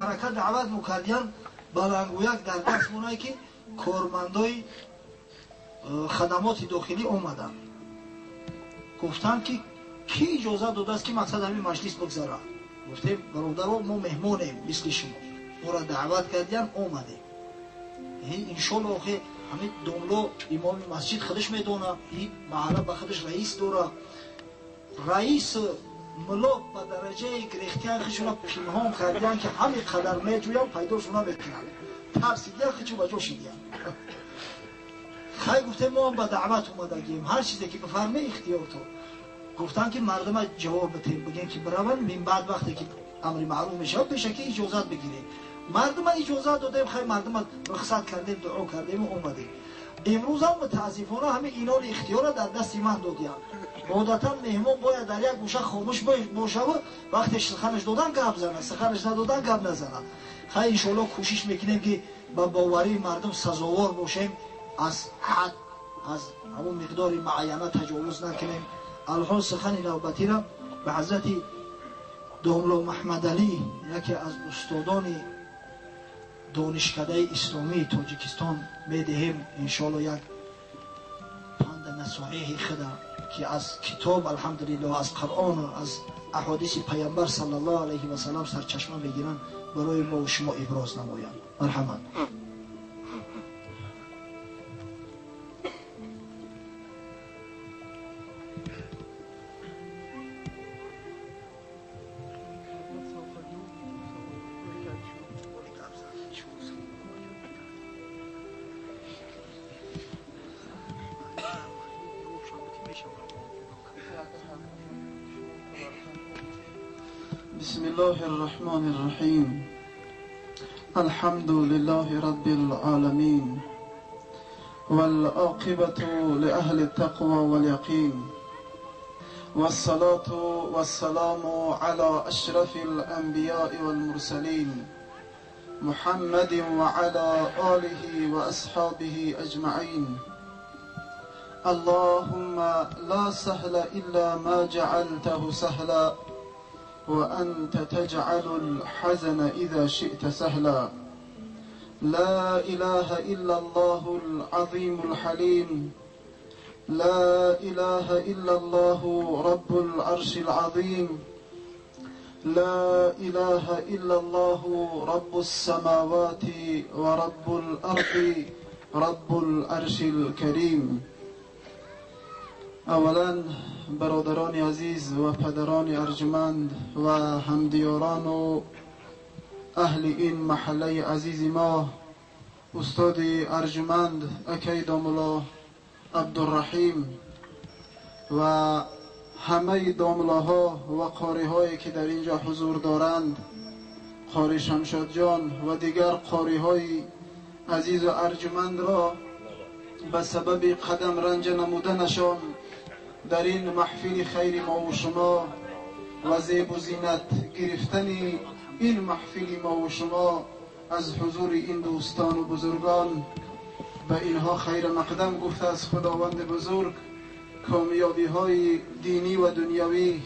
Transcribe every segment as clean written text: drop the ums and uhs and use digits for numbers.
حرکت دعوت میکردن بلنگویک در دست مونایی که کارمندای خدمات داخلی اومدن گفتن که کی اجازه داده است که مقصد همین مجلس بگذاره. گفته برادران ما مهمانیم مثل شما، ما را دعوت کردن اومدیم. انشالله آخه همین دوملو امام مسجد خودش میدونه، این محله به خودش رئیس داره. رئیس ملک به درجه گرفتن خودشون پنهان کردن که همین قدر میجویم پیداشون نمیکنن، ترسیدن خودشون به جوش دیدن. خیلی گفته ما هم به دعوت اومدگیم، هر چیزی که بفرمه اختیار تو. گفتن که مردم جواب بتیم بگیم که برون من بعد وقتی که امر معروف میشه بشه که اجازت بگیریم. مردم اجازت دادیم، خیلی مردم رخصت کردیم، دعا کردیم و اومدیم. امروز هم متاسفانه همه اینا رو اختیار در دست من دادیم. عادتا مهمان باید در یک گوشه خاموش باشه و وقتی سخنش دادن گپ زنه، سخنش ندادن گپ نزنه. خیلی ان شاءالله کوشش میکنیم که با باوری مردم سزاوار باشیم، از حد از همون مقدار معینه تجاوز نکنیم. الان سخن نوبتی را به حضرت دوملو محمد علی، یکی از استادان دانشکده اسلامی تاجیکستان میدهیم. انشاءالله یک پند نصایح خدا که از کتاب الحمدلله، از قرآن و از احادیث پیامبر صلی الله علیه و سلم سرچشمه بگیرن برای ما و شما ابراز نمایند. مرحبا. بسم الله الرحمن الرحيم. الحمد لله رب العالمين، والعاقبة لأهل التقوى واليقين، والصلاة والسلام على أشرف الأنبياء والمرسلين محمد وعلى آله وأصحابه أجمعين. اللهم لا سهل إلا ما جعلته سهلا، وأنت تجعل الحزن إذا شئت سهلا. لا إله إلا الله العظيم الحليم، لا إله إلا الله رب العرش العظيم، لا إله إلا الله رب السماوات ورب الأرض رب العرش الكريم. اولا برادران عزیز و پدران ارجمند و همدیاران و اهل این محله عزیز ما، استاد ارجمند اکی دوملا عبدالرحیم و همه دوملاها و قاری هایی که در اینجا حضور دارند، قاری شمشاد جان و دیگر قاری های عزیز و ارجمند را به سبب قدم رنج نمودنشان در این محفل خیر ما و شما و زیب و زینت گرفتن این محفل ما و شما از حضور این دوستان و بزرگان، به اینها خیر مقدم گفته از خداوند بزرگ کامیابی های دینی و دنیوی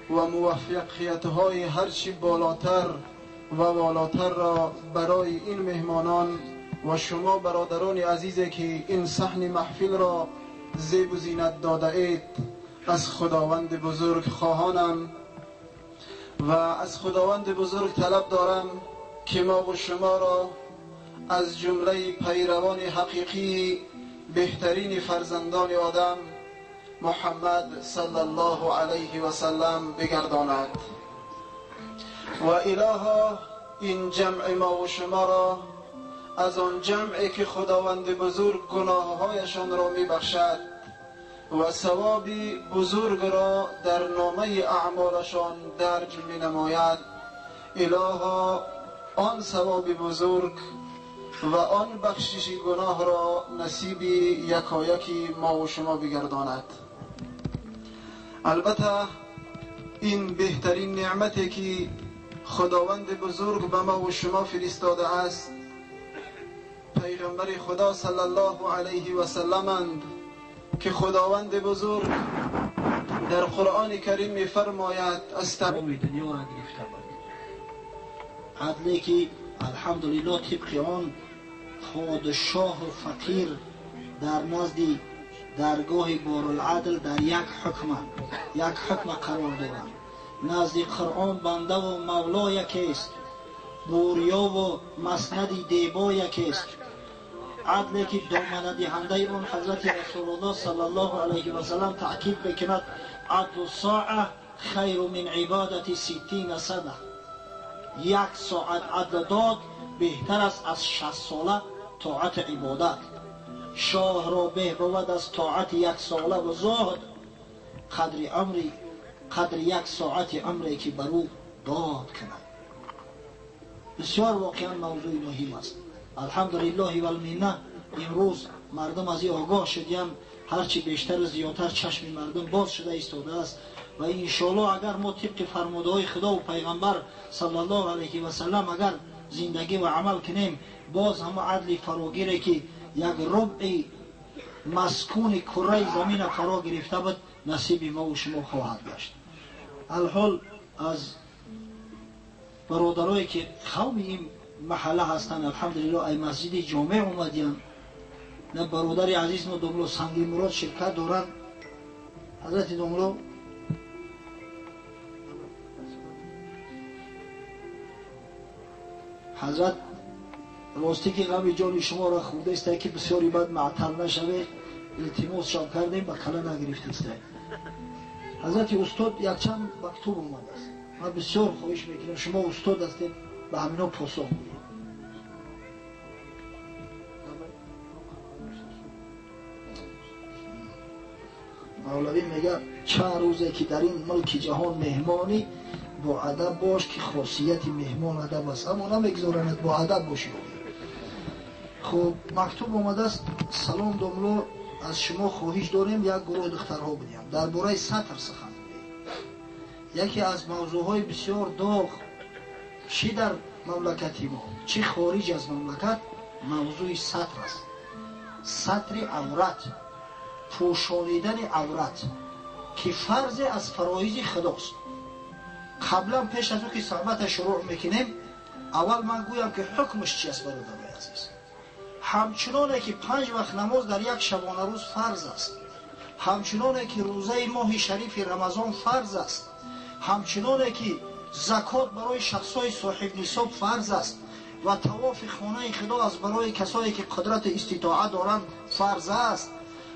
و موفقیت های هرچی بالاتر و والاتر را برای این مهمانان و شما برادران عزیزی که این صحن محفل را زیب و زینت داده اید از خداوند بزرگ خواهانم و از خداوند بزرگ طلب دارم که ما و شما را از جمله پیروان حقیقی بهترین فرزندان آدم محمد صلی الله علیه و سلم بگرداند و الها این جمع ما و شما را از آن جمعی که خداوند بزرگ گناههایشان را میبخشد و ثواب بزرگ را در نامه اعمالشان درج می نماید، الها آن ثواب بزرگ و آن بخشش گناه را نصیب یکایکی ما و شما بگرداند. البته این بهترین نعمتی که خداوند بزرگ به ما و شما فرستاده است پیغمبر خدا صلی الله علیه و سلمند که خداوند بزرگ در قرآن کریم می‌فرماید عدلی که الحمدلله طبق آن پادشاه و فقیر در نزد درگاه بارالعدل در یک حکم قرار دارند. نزد قرآن بنده و مولا یکیست، بوریا و مسند دیبا یکیست. عدلی که دامنه دهنده اون حضرت رسول الله صلی الله علیه و سلم تأکید بکند عدل الساعه خیر من عبادت 60 سنه. 1 ساعت عدل داد بهتر است از 60 ساله طاعت عبادت. شاه را به بود از طاعت 1 ساله و زهد قدر 1 ساعت عمری که برو داد کند. بسیار واقعا موضوع مهم است. الحمدلله و المنه امروز مردم از این آگاه شدیم، هرچی بیشتر و زیادتر چشم مردم باز شده ایستاده است و انشاءالله اگر ما طبق فرمودهای خدا و پیغمبر صلی الله علیه و سلم اگر زندگی و عمل کنیم، باز هم عدل فراگیری که 1/4 مسکون کره زمین فرا گرفته بود نصیب ما و شما خواهد گشت. الحال از برادرایی که قوم این محله هستند الحمدلله ای مسجد جامع اومدیم، نه برادر عزیز ما دوملو سنگی مراد شرکت دارند. حضرت دوملو حضرت راستی که غم جان شما را خورده است که بسیاری بعد معطل نشوه، التماس شام کردیم با کلا نگرفته است. حضرت استاد یک چند مکتوب اومده است، من بسیار خواهش میکنم شما استاد هستید به همینا پاسخ بدید. مولوی میگه چند روزه که در این ملک جهان مهمانی با ادب باش که خاصیت مهمان ادب است، اما نمیگذارند با ادب باشی. خب مکتوب اومده است سلام دوملو از شما خواهش داریم یک گروه دخترها بدیم درباره سطر سخن بگویید. یکی از موضوعهای بسیار داغ چی در مملکتی ما چی خارج از مملکت موضوع سطر است. سطر عورت، پوشانیدن عورت که فرض از فرایض خداست. قبلا پیش از او که صحبت شروع میکنیم اول من گویم که حکمش چی است برادرای عزیز. همچنانه که 5 وقت نماز در یک شبانه روز فرض است، همچنانه که روزه ماه شریف رمضان فرض است، همچنانه که زکات برای شخصای صاحب نصاب فرض است و طواف خانه خدا از برای کسایی که قدرت استطاعت دارند فرض است،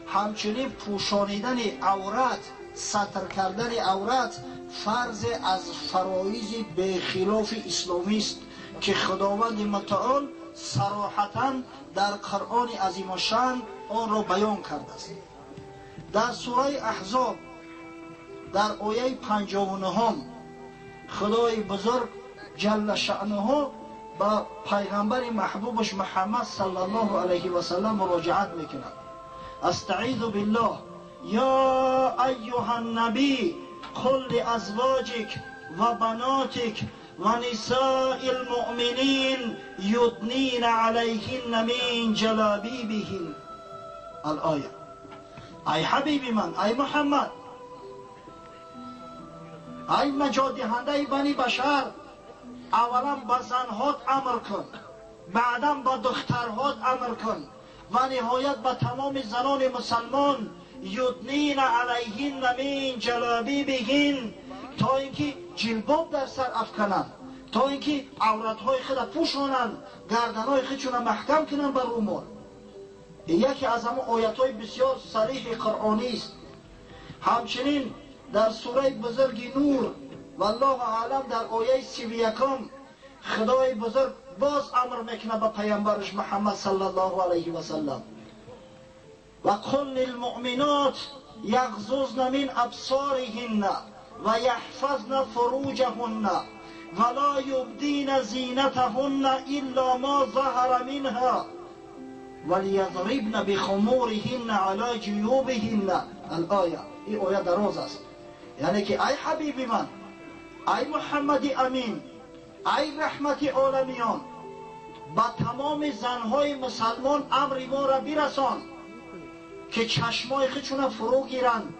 همچنین پوشانیدن عورت، ستر کردن عورت فرض از فرایض به خلاف اسلامی است که خداوند متعال صراحتاً در قرآن عظیم الشأن آن را بیان کرده است. در سوره احزاب در آیه 59 خدای بزرگ جل شأنه با پیغمبر محبوبش محمد صلی الله علیه و سلم مراجعت میکند. استعیذ بالله یا ایها النبی قل لازواجک و بناتک و نساء المؤمنین یدنین علیهن من جلابیبهن. الآیه. ای حبیبی من، ای محمد، ای نجات دهنده بنی بشر، اولا به زنهات امر کن، بعدا به دخترهات امر کن و نهایت به تمام زنان مسلمان یدنین علیهن من جلابیبهن، تا اینکه جلباب در سر افکنند، تا اینکه عورتهای خود پوشانند، گردنهای خودشون محکم کنند بر رومال. یکی از همه آیتهای بسیار صریح قرآنی است. همچنین در سوره بزرگ نور والله اعلم در آیه 31 خدای بزرگ باز امر میکنه به پیامبرش محمد صلی الله علیه و سلم و قل للمؤمنات یغضضن من ابصارهن و یحفظن فروجهن ولا یبدین زینتهن الا ما ظهر منها ولیضربن بخمورهن علی جیوبهن. الآیه. این آیه دراز است، یعنی که ای حبیبی من، ای محمد امین، ای رحمت عالمیان، با تمام زنهای مسلمان امر ما را برسان که چشمای خودشون فرو گیرند،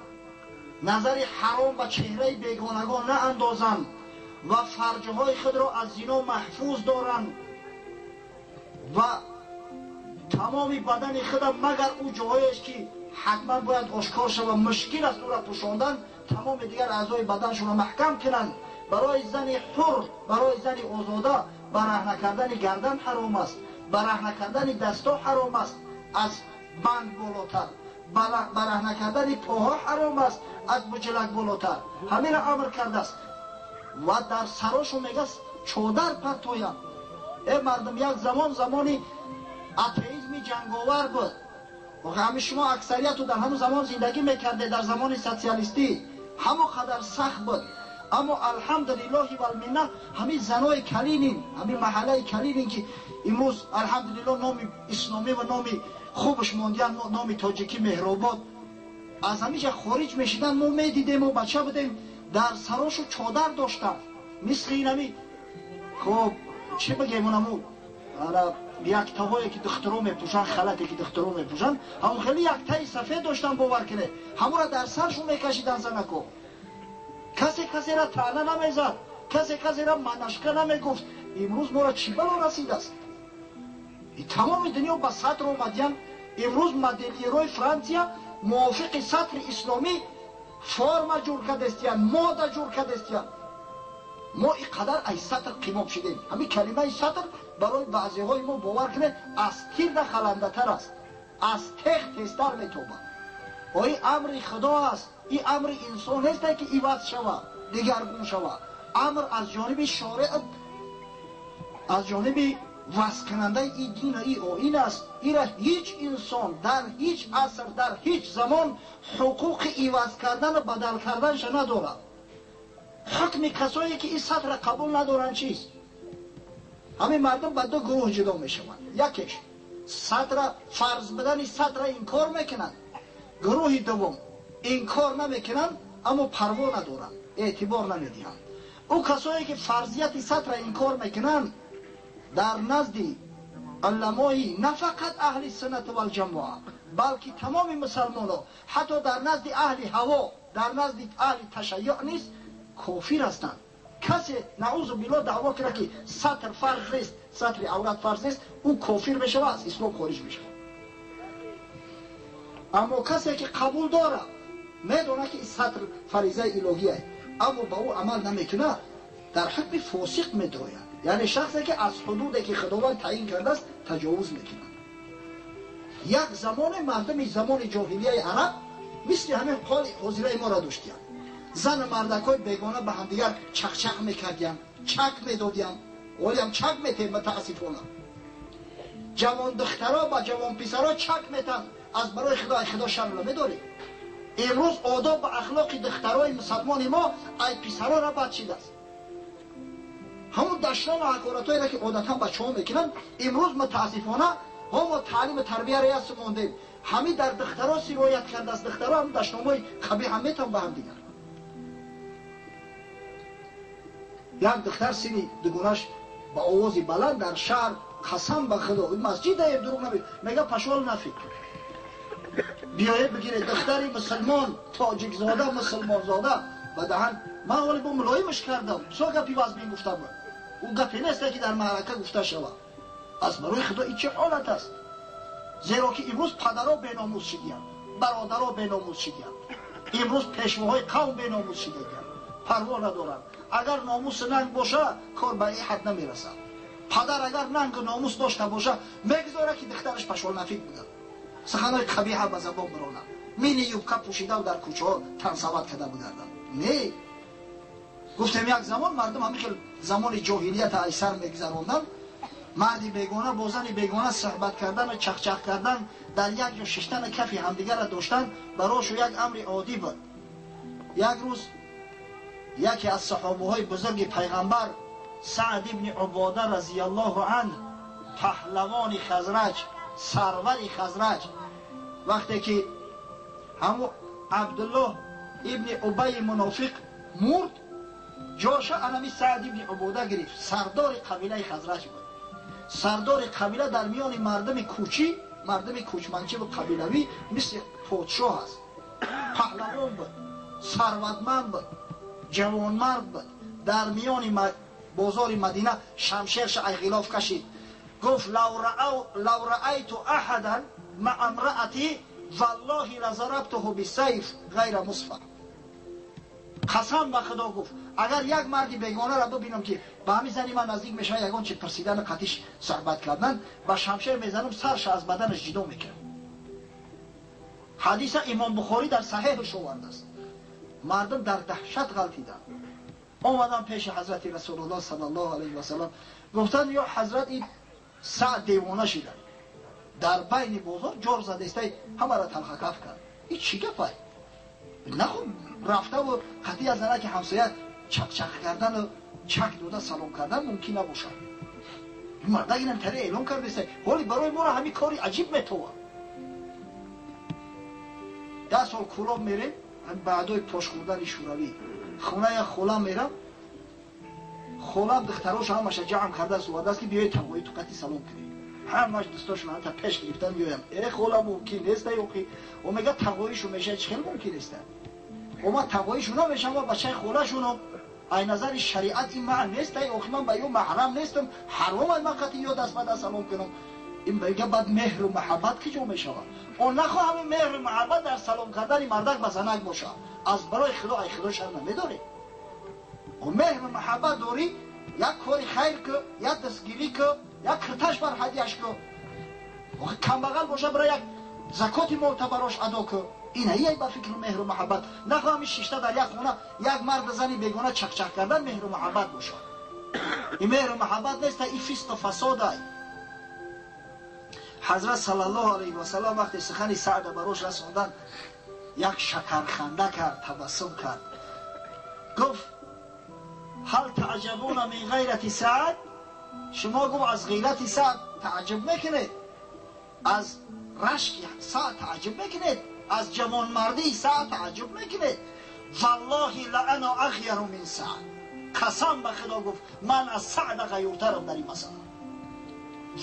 نظر حرام به چهره بیگانگان نه اندازند و فرجهای خود را از زنا محفوظ دارند و تمام بدن خود مگر او جاهایش که حتما باید آشکار شود مشکل است او را پوشاندن، تمام دیگر اعضای بدنشون را محکم کنند. برای زن حر، برای زن آزاده برهنه کردن گردن حرام است، برهنه کردن دستا حرام است از بند بالاتر، برهنه کردن پاها حرام است از بجلک بالاتر. همین را امر کرده است و در سراشو میگه چادر پرتویم. ای مردم، یک زمانی اتئیسم جنگاور بود و همه شما اکثریت در همون زمان زندگی میکرده، در زمان سوسیالیستی همه قدر سخت بود، اما الحمدلله و المنه همین زنای کلینین، همین محله کلینین که امروز الحمدلله نام اسلامی و نام خوبش ماندیان، نام تاجیکی مهرآباد، از همیشه خارج میشیدن. ما میدیدیم و بچه بودیم در سراشو چادر داشتن مثل اینمی. خب چی بگیم اونمو یک تاهایی که دخترها میپوشن، خلطی که دخترها میپوشن، همون خیلی یک تای سفید داشتن باور کنه، همون را در سرشون میکشیدن زنکو. کسی را طعنه نمیزد، کسی را منشقه نمیگفت. امروز ما را چی بلا رسید است؟ تمام دنیا به سطر اومدیم. امروز مدلیروی فرانسیا موافق سطر اسلامی فرم جور کردستیان، ماده جور کردستیان. ما اینقدر ای سطر قیماب شدیم. همین کلمه سطر برای بعضی های ما باور کنه از تیر ده خلنده تر است، از تخت تیزتر میتوبه. و این امر خدا است، این امر انسان نیست که ایوز شوه، دیگرگون شوه. امر از جانب شارع، از جانب وضع کننده این دین و این آیین است. این را هیچ انسان در هیچ عصر، در هیچ زمان حقوق ایوز کردن و بدل کردنش نداره. حکم کسایی که این سطر قبول ندارن چیست؟ همین مردم به دو گروه جدا میشوند. یکیش سطر فرض بدن سطر انکار میکنن، گروه دوم انکار نمیکنن اما پروا ندارن، اعتبار نمیدهن. او کسایی که فرضیت سطر انکار میکنن در نزد علمای نه فقط اهل سنت و الجماعه بلکه تمام مسلمانان، حتی در نزد اهل هوا، در نزد اهل تشیع نیست، کافر هستند. کسی نعوذ بالله دعوا کنه که سطر فرض نیست، سطر عورت فرض نیست، او کافر بشه و از اسلام خارج میشه. اما کسی که قبول داره، میدونه که سطر فریضه الهیه، اما با او عمل نمیکنه، در حکم فاسق میدروید. یعنی شخصی که از حدودی که خداوند تعیین کرده است تجاوز میکنه. یک زمان مردم زمان جاهلیه عرب مثل همین حال حاضره ما را داشتیم. زن مردکای بیگانه به هم دیگر چخ میکردیم، چک میدادیم، ولی هم چک میتیم متاسفانه. جوان دخترها با جوان پسرها چک میتن، از برای خدا شرم نمیداری. امروز آداب و اخلاق دخترهای مسلمان ما ای پسرها را بچیده است. همون دشتان و حکارتایی را که عادتا بچه ها میکنن، امروز متاسفانه ما تعلیم تربیه ریاست موندیم. همین در دخترها سرایت کرده است. دخترها هم دشتامای قبیح هم میتن به هم دیگر. یک دختر سری دگونش با آوازی بلند در شهر قسم به خدا مسجد های دروغ نبید میگه پشوال نفید بیایید بگیره دختری مسلمان تاجیک زاده مسلمان زاده و دهن من حالی با ملایمش کردم سو گپی باز بین گفتم اون گپی نیست که در معرکه گفته شود. از برای خدا این چه حالت است؟ زیرا که امروز پدرها بیناموز شدیان، برادرها بیناموز شدیان، امروز پیشواهای قوم بیناموز شدیان، پروا ندارن. اگر ناموس ننگ باشه کار به این حد نمیرسه. پدر اگر ننگ و ناموس داشته باشه میگذاره که دخترش پشوال نفید بودن، سخنهای قبیحه به زبان برانه، مینی یوبکه پوشیده و در کوچه ها تنصبت کرده بودردن. نه، گفتم یک زمان مردم همین که زمان جاهلیت ایسر میگذراندن، مردی بیگانه با زنی بیگانه صحبت کردن و چخ کردن در یک جا ششتن کفی همدیگر را داشتن براشو یک امر عادی بود. یک روز یکی از صحابه های بزرگ پیغمبر سعد ابن عباده رضی الله عنه، پهلوان خزرج، سرور خزرج، وقتی که همو عبدالله ابن ابی منافق مرد، جاشه انمی سعد ابن عباده گرفت. سردار قبیله خزرج بود. سردار قبیله در میان مردم کوچی، مردم کوچمنچه و قبیلوی مثل پادشاه است. پهلوان بود، ثروتمند بود، جوانمرد بود، در میان بازار مدینه شمشیرش ای غلاف کشید، گفت لو رأیت احدا مع امرأتی والله لضربته بالسیف غیر مصفح. قسم به خدا گفت اگر یک مردی بیگانه را ببینم که به همین زنی من نزدیک میشه یگان چه پرسیدن قطیش صحبت کردن، با شمشیر میزنم سرش از بدنش جدا میکنم. حدیث امام بخاری در صحیحش آورده است. مردم در دهشت غلطیدن، آمدن پیش حضرت رسول الله صلی الله علیه و سلم، گفتن یا حضرت این سعد دیوانه شده، در بین بازار جور زده است، همه را تلخ کف کرد. این چی گپه؟ نخون رفته و قطعی از زنه که همسایه چک چک کردن و چک دوده سلام کردن ممکن نباشه. این مرده اینم تره اعلام کرده است، ولی برای ما را همین کاری عجیب میتوه. 10 سال کلاب میریم، بعدای پاش خوردن شوروی خونه یا خولم میرم، خولم دختراش همش جمع کرده است و دست که بیای تقوی تو قطعی سلام کنی. همش دستاشون هم تا پیش گرفتن میایم ای خولم ممکن نیست یوقی و میگه تقویشو میشه چه خیلی ممکن است. و ما تقویشو نمیشم و بچه خولشونو ای نظر شریعت این معنی نیست یوقی من با یو محرم نیستم حرام من قطعی یا دست به دست سلام کنم. این میگه بعد مهر و محبت کجا میشه؟ اون نخواه همین مهر و محبت در سلام کردن مردک به زنک باشه، از برای خدا ای خدا شر نمیداری. اون مهر و محبت داری یک کاری خیر که، یک دستگیری که، یک کرتش بر هدیهش که، کم بغل باشه برای یک زکات معتبراش ادا که. این ای با فکر مهر و محبت. نخواه همین شیشته در یک خونه یک مرد زنی بیگانه چک چک کردن مهر و محبت باشه. این مهر و محبت نیست، این فسق و فساد ای. حضرت صلی الله علیه و سلم وقتی سخن سعد براش رسوندن یک شکرخنده کرد، تبسم کرد، گفت هل تعجبون من غیرت سعد؟ شما گفت از غیرت سعد تعجب میکنید، از رشک سعد تعجب میکنید، از جوان مردی سعد تعجب میکنید. والله لانا اغیر من سعد، قسم به خدا گفت من از سعد غیورترم در این مسئله.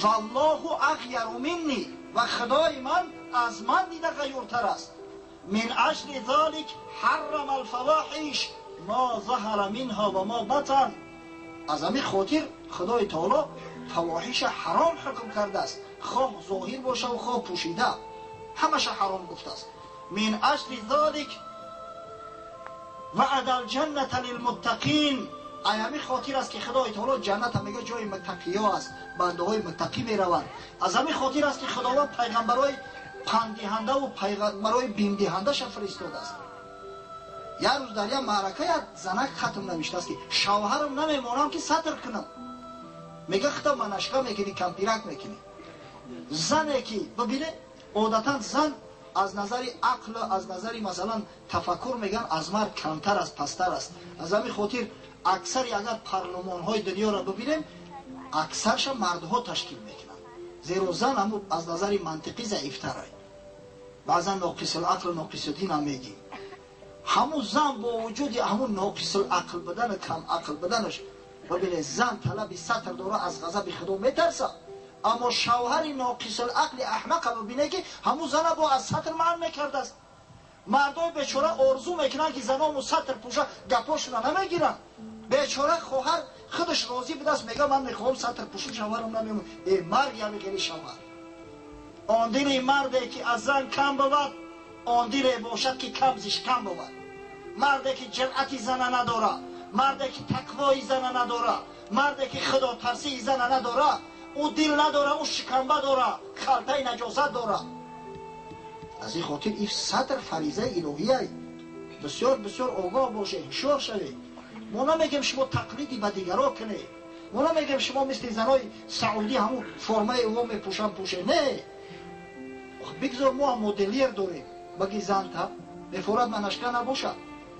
والله اغیر منی، و خدای من از من دیده غیورتر است. من اجل ذلك حرم الفواحش ما ظهر منها و ما بطن. از همین خاطر خدای تعالی فواحش حرام حکم کرده است، خواه ظاهر باشه و خواه پوشیده، همش حرام گفته است. من اجل ذلك وعد الجنة للمتقین. ای همین خاطر است که خدای تعالی جنت میگه جای متقی ها است، بنده های متقی میروند. از همین خاطر است که خداوند پیغمبرای پندهنده و پیغمبرای بیندهنده شان فرستاده است. یک روز در یک معرکه یک زنک ختم نوشته است که شوهرم نمیمانم که ستر کنم. میگه خدا منشقه میکنی، کمپیرک میکنی. زنی که ببینه عادتا زن از نظر عقل، از نظر مثلا تفکر میگن از مرد کمتر است، پستر است. از همین خاطر اکثر اگر پارلمان های دنیا را ببینیم اکثرش مردها تشکیل میکنن، زیرا زن هم از نظر منطقی ضعیفتر است. بعضا ناقص العقل ناقص الدین هم میگیم. همون زن با وجود همون ناقص العقل بدن، کم عقل بدنش، ببینید زن طلب ستر داره، از غضب خدا میترسه. اما شوهر ناقص العقل احمق ببینه که همون زن با از ستر منع میکرده است. مردای بیچاره آرزو میکنن که زنامو ستر پوشه گپاشون نمیگیرن. بیچاره خواهر خودش راضی به دست میگه من میخوام ستر پوشه شوهرم نمیمون. ای مرد یا میگیری شوهر. آن دل مردی که از زن کم بود، آن دل باشد که کمزش کم بود. مردی که جرأتی زن نداره، مردی که تقوای زن نداره، مردی که خدا ترسی زن نداره، او دل نداره، او شکنبه داره، خلطه نجاست داره. از این خاطر این صدر فریضه الهیه. بسیار بسیار آگاه باشه، هوشیار شوی. ما نمیگیم شما تقلیدی به دیگران کنه، ما نمیگیم شما مثل زنای سعودی همون فرمه او میپوشن پوشه، نه. بگذار ما هم مدلیر داریم، بگی زن تا بفورد منشکه نباشه،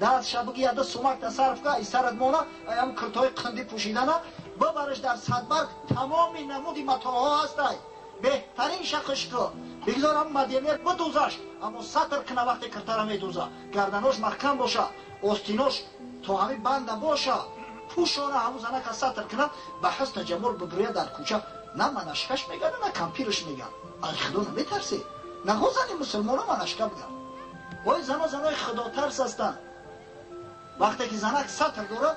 دست شبگی یاده سومک تصرف که ای سرد مانه ای هم کرتای قندی پوشیدنه ببرش در صدبرگ تمامی نمودی متاعها هست. بهترین شخص که بگذار هم مدلیر بدوزش، اما سطر کنه وقتی کرتره میدوزه، گردناش محکم باشه، آستیناش تا همین بنده باشه، پوشانه همون زنه که سطر کنه به حسن جمال ببریه در کوچه. نه منشکش میگن نه کمپیرش میگن. از خدا نمیترسی، نه زن مسلمان ها منشکه بگن. وای زنای خدا ترس هستن. وقتی که زنک سطر داره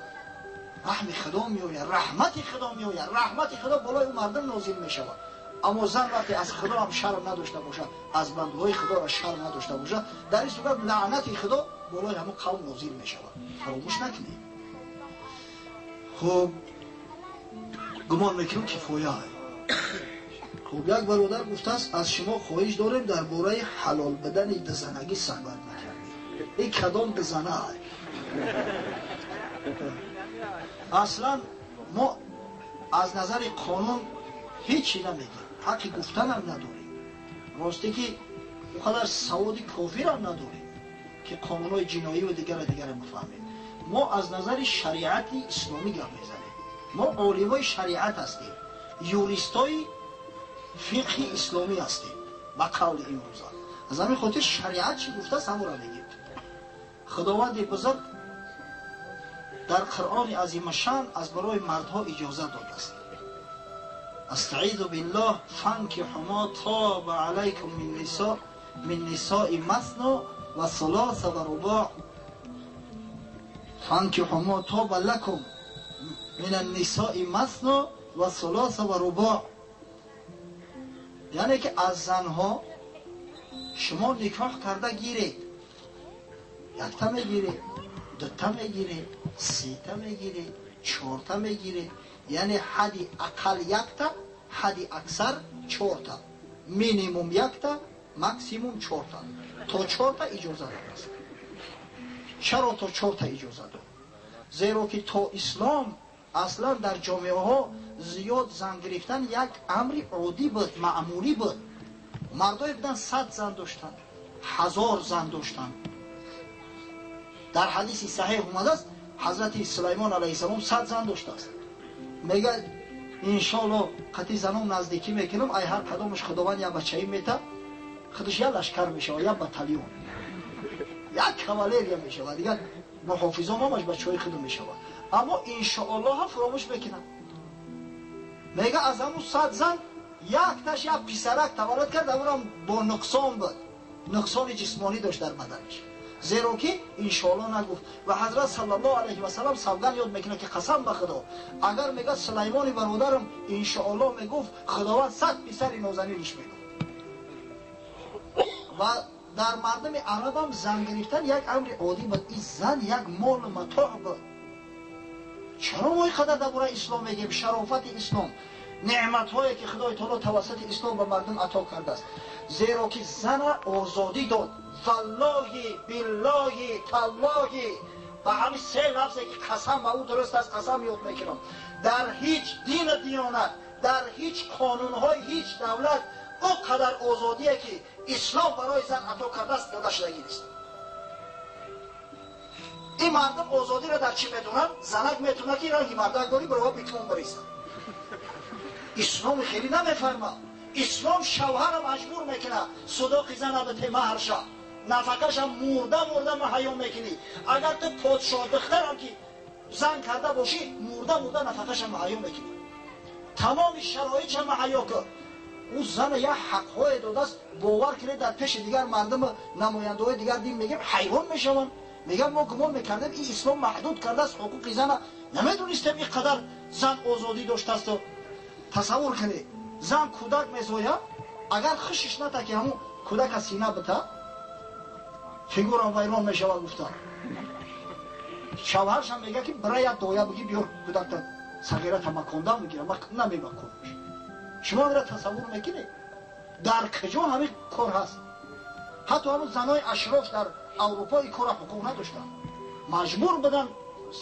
رحم خدا میآید، رحمت خدا میآید، رحمت خدا بالای اون مردم نازل میشود. اما زن وقتی از خدا هم شرم نداشته باشد، از بندهای خدا را شرم نداشته باشد، در این صورت لعنت خدا بالای همون قوم نازل میشود. فراموش نکنید. خب گمان میکنم کفایه است. خب یک برادر گفته است از شما خواهش داریم درباره حلال بدن بزنگی صحبت میکنید. این کدام بزنه است؟ اصلا ما از نظر قانون هیچی نمیگیم، حقی گفتن هم نداریم، راستی که اونقدر سواد کافی هم نداریم که قانونهای جنایی و دیگر مفهمیم. ما از نظر شریعت اسلامی گپ میزنیم. ما عالمای شریعت هستیم، یوریستای فقه اسلامی هستیم با قول این روزا. از همین خاطر شریعت چی گفته است همون را میگیم. خداوند بزرگ در قرآن عظیم شان از برای مردها اجازه داده است. استعیذ بالله فانکحوا ما طاب علیکم من نساء مثنی و ثلاث و رباع. فانکحوا ما طاب لکم من النساء مثنی و ثلاث و رباع. یعنی که از زنها شما نکاح کرده گیرید، یکتا میگیرید، دوتا میگیرید، سیتا میگیرید، چهارتا میگیرید. یعنی حدی اقل یکتا، حدی اکثر چهارتا، مینیموم یکتا، مکسیموم چهارتا. تا چهارتا اجازه داده است. چرا تا چهارتا اجازه داد؟ زیرا که تا اسلام اصلا در جامعه ها زیاد زن گرفتن یک امر عادی بود، معمولی بود. مردای بودن 100 زن داشتن، 1000 زن داشتن. در حدیث صحیح اومده است حضرت سلیمان علیه السلام 100 زن داشته است. میگه انشالله قطعی زنان نزدیکی میکنم، ای هر کدامش خداوند یک بچه‌ای میته، خودش یک لشکر میشه، یک بتالیون، یک کاوالریا میشه و دیگه محافظان همش بچه‌های خود میشه. اما انشاءالله ها فراموش میکنم. میگه از همون 100 زن یک تاش یک پسرک تولد کرد، اونم با نقصان بود، نقصان جسمانی داشت در بدنش، زیرا که انشاءالله نگفت. و حضرت صلی الله علیه و سلم سوگند یاد میکنه که قسم به خدا اگر میگه سلیمان برادرم انشاءالله میگفت، خداوند 100 پسر نازنینش میگفت. و در مردم عرب هم زن گرفتن یک امر عادی بود. این زن یک مال متاع بود. چرا ما اینقدر درباره اسلام میگیم؟ شرافت اسلام، نعمت هایی که خدای تعالی توسط اسلام به مردم عطا کرده است. زیرا که زن آزادی داد. والله بالله تالله، و همین 3 لفظی که قسم به او درست است، قسم یاد میکنم، در هیچ دین و دیانت، در هیچ قانون های هیچ دولت او قدر آزادیه که اسلام برای زن عطا کرده است داده شدگی نیست. این مردم آزادی را در چی میدونن؟ زنک میتونه که رنگی مردکداری برای بیتمون بریسن. اسلام خیلی نمیفرمه. اسلام شوهر را مجبور میکنه صداقی زن به مهرشه، نفقش هم مرده محیا میکنی. اگر تو پادشاه دختر هم که زن کرده باشی، مرده نفقش هم محیا میکنی. تمام شرایط هم محیا کن. اون زن یه حقهای داده است. باور کنید در پیش دیگر مردم نماینده های دیگر دین میگیم حیوان میشون. میگن ما گمان میکردیم این اسلام محدود کرده است حقوق زن، نمیدونستیم اینقدر زن آزادی داشته است. تصور کنید زن کودک میزاید، اگر خشش نتا که همون کودک سینه بته فیگور هم ویران میشود. گفتن شوهرش هم میگه که برای یک دایه بگی بیار کودک تا صغیره تا مکانده میگیره، ما نمیبکنش. شما را تصور میکنید در کجا همین کار هست؟ حتی همون زنای اشراف در اروپا این کار حقوق نداشتن، مجبور بدن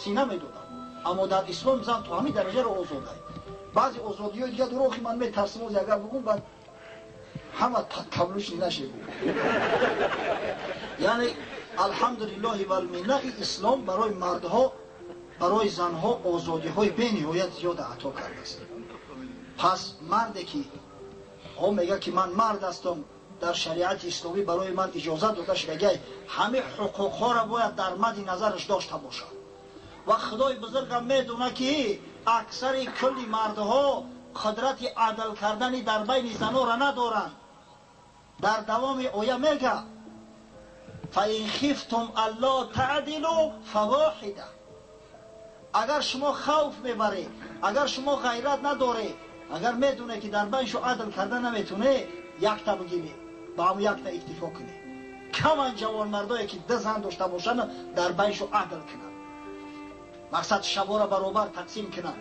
سینه میدادن. اما در اسلام زن تو همین درجه رو آزاده. بعضی آزادی های دیگه دروغی من میترسم از اگر بگم بعد همه قبلش نشه. یعنی الحمدلله و المنه این اسلام برای مردها، برای زنها آزادی های بی‌نهایت زیاد عطا کرده است. پس مردی که میگه که من مرد هستم، در شریعت اسلامی برای من اجازه داده شده همه حقوق ها را باید در مد نظرش داشته باشه. و خدای بزرگم میدونه که اکثر کلی مردها قدرت عدل کردن در بین زنها را ندارن. در دوام آیه میگه فَإِنْ خِفْتُمْ أَلَّا تَعْدِلُوا فَوَاحِدَةً، اگر شما خوف میبری، اگر شما غیرت نداری، اگر میدونه که در بینشو عدل کرده نمیتونه، یک تا بگیری با همون یک تا اکتفا کنی. کمان جوان مردایی که 2 زن داشته باشن در بینشو عدل کنن، مقصد شبا را برابر تقسیم کنن.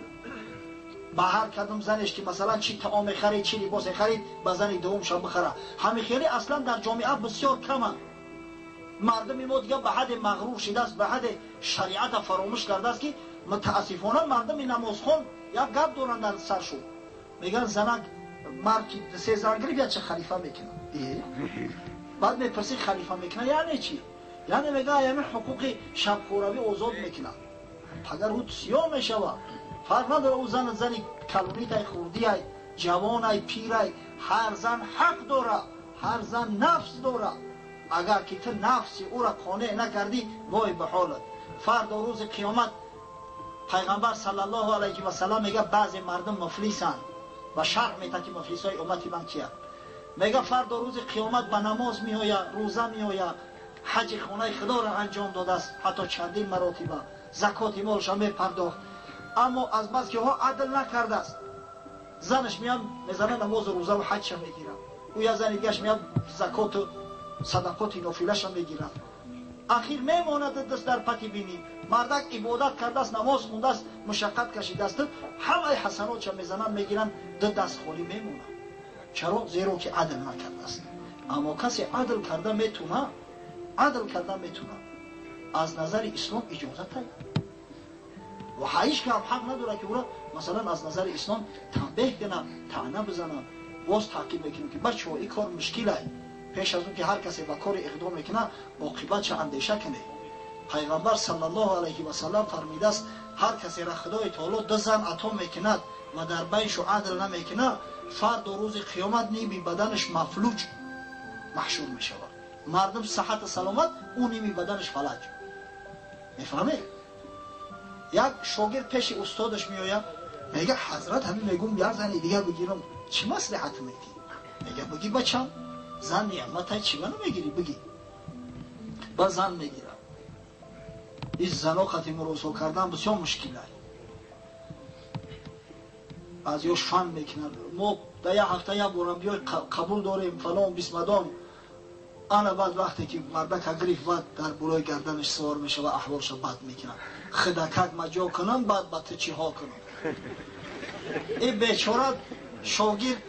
با هر کدوم زنش که مثلا چی طعام خرید، چی لباس خرید، با زن دومش بخره. همین خیلی اصلا در جامعه بسیار کمه. مردم ما دیگه به حد مغرور شده است، به حد شریعت فراموش کرده است که متاسفانه مردم نمازخوان یک گپ دارن در سرشون، میگن زنک مرد که 3 زن گرفت یا چه خلیفه میکنه. بعد میپرسی خلیفه میکنه یعنی چی؟ یعنی میگه یعنی حقوق شبخوروی آزاد میکنه. اگر او سیاه میشوه فرق نداره او زنی کلونیت های خوردی های جوان های پیر های، هر زن حق داره، هر زن نفس داره. اگر که تو نفسی او را قانع نکردی وای به حالت. فردا روز قیامت پیغمبر صلی الله علیه و سلم میگه بعضی مردم مفلیسن و شرح میده که مفلیس های امتی من کیه. میگه فردا روز قیامت به نماز میآید، روزه میآید، حج خانه خدا را انجام داده است، حتی چندین مراتبه زکات مالش هم میپرداخت، اما از بس که ها عدل نکرده است. زنش میاد میزنه نماز و روزه و حج هم میگیره، او یا زن دیگه‌اش میاد زکات و صدقات نافله‌اش هم میگیره. اخیر میماند دست در پتی بینی مردک عبادت کرده است، نماز خونده است، مشقت کشیده است، همه حسنات چه میزنن میگیرن، دست خالی میمونه. چرا؟ زیرا که عدل نکرده است. اما کسی عدل کرده میتونه، عدل کرده میتونه. از نظر اسلام اجازت داره و هیچ که حق نداره که او را مثلا از نظر اسلام تنبیه کنه، طعنه بزنه، باز تاکید میکنه که بچه‌ها این کار مشکله. پیش از اون که هر کسی با کار اقدام میکنه عاقبت چه اندیشه کنه. پیغمبر صلی الله علیه و سلم فرموده است هر کسی را خدای تعالی 2 زن عطا میکند و در بینش عدل نمیکنه، فردا روز قیامت نیمی بدنش مفلوج محشور میشود. مردم صحت سلامت، اون نیمی بدنش فلج. میفهمه؟ یک شاگرد پیش استادش میآید میگه حضرت همین میگم یک زن دیگه بگیرم چی مصلحت میدی؟ میگه بگی بچم زن نعمت چی منو میگیری بگی. با زن میگیرم. این زن ختم رسو کردن بسیار مشکله. از یا شان میکنن ما در یک هفته یک بارم بیای قبول داریم فلان بیسمدان. انا بعد وقتی که مردک گریف بعد در بلای گردنش سوار میشه و احوالش بد میکنن، خدکک مجا کنن، بعد با تو چی ها کنن. این بیچاره شاگرد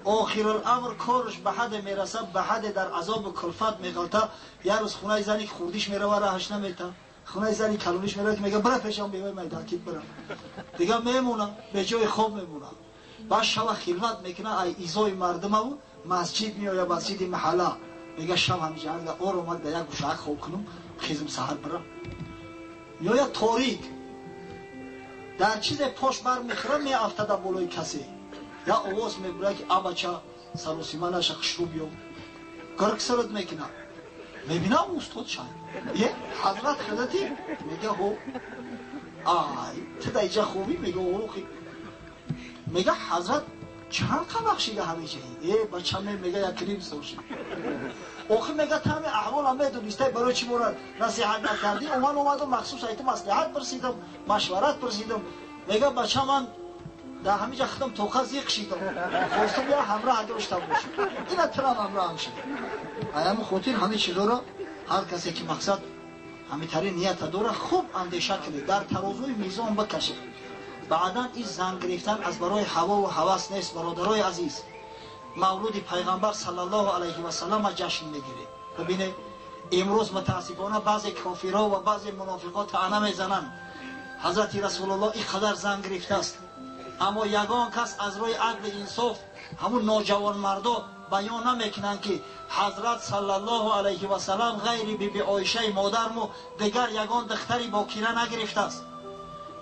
آخر الامر کارش به حد میرسه، به حد در عذاب کلفت میغلطه. یه روز خونه زنی که خوردیش میره و راهش نمیته، خونه زنی کلونیش میره که میگه برای پیشم بیوی میده کیت برم دیگه میمونه، به جای خوب میمونه. بعد شب خلوت میکنه ای ایزای مردم او مسجد میآید، مسجد محله میگه شب همینجا اگه اور اومد در یک گوشه خواب کنم خیزم سحر برم. یا یک تاریک در چیز پاش بر میخوره میافتده بالای کسی، یا آواز میبره که آبچه سروسیمه نشه خشرو بیو گرگ سرد میکنه. میبینم استاد شاید یه حضرت خداتی میگه هو آی تو در اینجا خوبی؟ میگه اوروخی. میگه حضرت چند که بخشیده همه چیزی؟ یه بچه میگه یک کریم سوشی. آخه میگه تمام احوال هم میدونسته برای چی برای نصیحت نکردی؟ اومدم مخصوص ایتو مصلحت پرسیدم، مشورت پرسیدم. میگه بچه من در همینجا خدم توقع زیق شیدم، خواستم یا همراه اگه داشته باشم، اینا ترام همراه هم شد. ایام خاطر همه چیزا را هر کسی که مقصد همین طری نیت داره خوب اندیشه کنه، در ترازوی میزان بکشه. بعدا این زن گرفتن از برای هوا و هوس نیست. برادرای عزیز، مولود پیغمبر صلی الله علیه و سلم جشن میگیره. ببینه امروز متاسفانه بعضی کافرها و بعضی منافقات طعنه میزنن حضرت رسول الله این قدر زن گرفته است، اما یگان کس از روی عدل انصاف همون نوجوان مردا بیان نمیکنن که حضرت صلی الله علیه و سلم غیر بی بی عایشه مادرم و دیگر یگان دختری باکیره نگرفته است.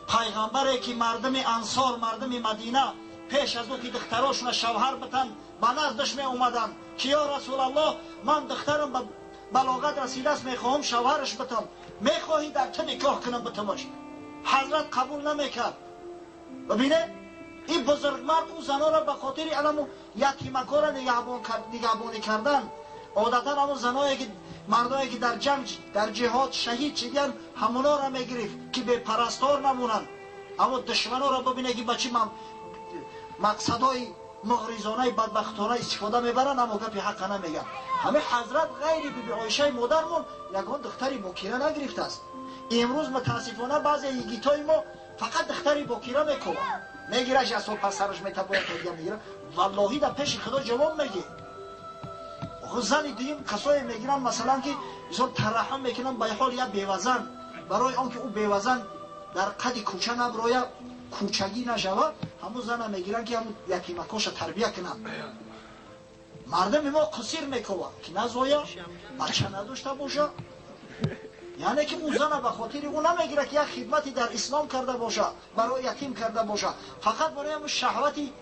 پیغمبری که مردم انصار، مردم مدینه پیش از او که دختراشون شوهر بتن به نزدش می اومدن که یا رسول الله من دخترم به بلاغت رسیده است میخواهم شوهرش بتم، میخواهی در تو نکاح کنم بتمش؟ حضرت قبول نمیکرد. ببینه این بزرگمرد اون زنا را به خاطر علم یتیمکا را نگهبانی کردن. عادتا همون زنایی که مردایی که در جنگ در جهاد شهید شدن همونا را میگرفت که به پرستار نمونن. اما دشمنا را ببینه که بچی مقصدای مغریزانه بدبختانه استفاده میبرن، اما گپی حق نمیگن. همه حضرت غیر بی عایشه مادرمون یگان دختری بکیره نگرفته است. امروز متاسفانه بعضی یگیتای ما فقط دختری بکیره میکنه، میگیرش از پس سرش میتابه دیگه میگیره. والله در پیش خدا جواب میگه. زن دیگه کسایی میگیرن مثلا که بسیار ترحم میکنن به حال یا بیوزن، برای آنکه او بیوزن در قد کوچه نبراید، کوچگی نشود، همون زن میگیرن که همون یتیمکاش تربیه کنن. مردم ما قصیر میکنه که نزایا بچه نداشته باشه، یعنی که اون زن به خاطر اون نمیگیره که یک خدمتی در اسلام کرده باشه، برای یتیم کرده باشه، فقط برای همون شهوتی